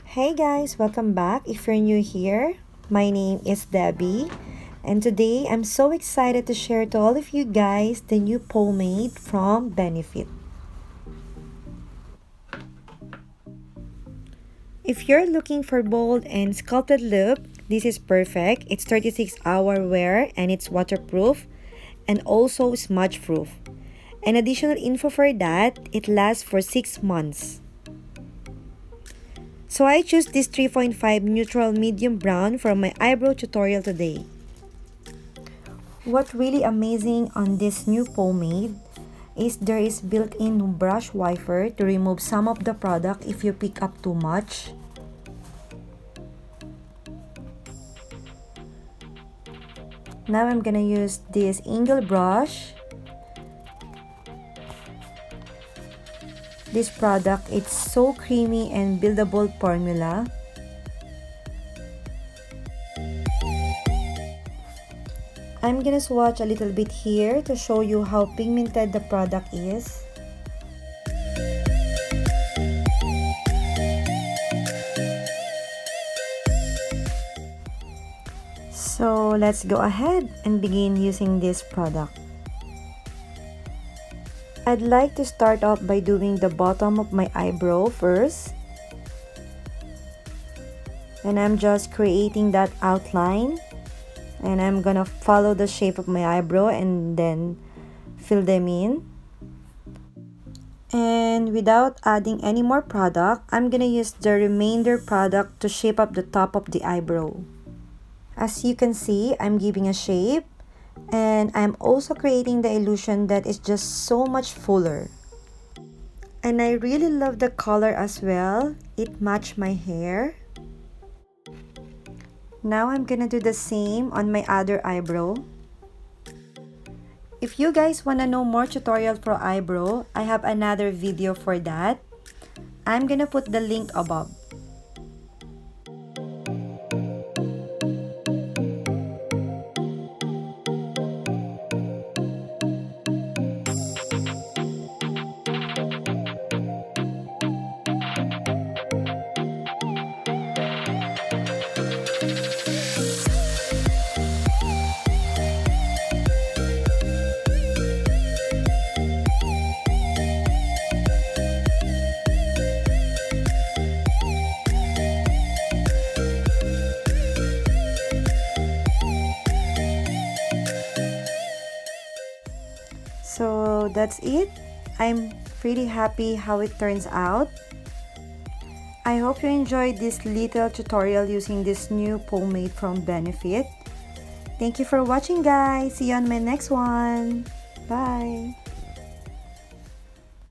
Hey guys, welcome back. If you're new here, my name is Debbie, and today I'm so excited to share to all of you guys the new pomade from Benefit. If you're looking for bold and sculpted look, this is perfect. It's 36-hour wear and it's waterproof and also smudge proof. And additional info for that, it lasts for 6 months. So I choose this 3.5 neutral medium brown for my eyebrow tutorial today. What's really amazing on this new pomade is there is built-in brush wiper to remove some of the product if you pick up too much. Now I'm gonna use this angle brush. This product, it's so creamy and buildable formula. I'm gonna swatch a little bit here to show you how pigmented the product is. So let's go ahead and begin using this product. I'd like to start off by doing the bottom of my eyebrow first. And I'm just creating that outline. And I'm gonna follow the shape of my eyebrow and then fill them in. And without adding any more product, I'm gonna use the remainder product to shape up the top of the eyebrow. As you can see, I'm giving a shape. And I'm also creating the illusion that it's just so much fuller. And I really love the color as well. It matched my hair. Now I'm gonna do the same on my other eyebrow. If you guys wanna know more tutorial for eyebrow, I have another video for that. I'm gonna put the link above. So that's it. I'm pretty happy how it turns out. I hope you enjoyed this little tutorial using this new pomade from Benefit. Thank you for watching guys. See you on my next one. Bye.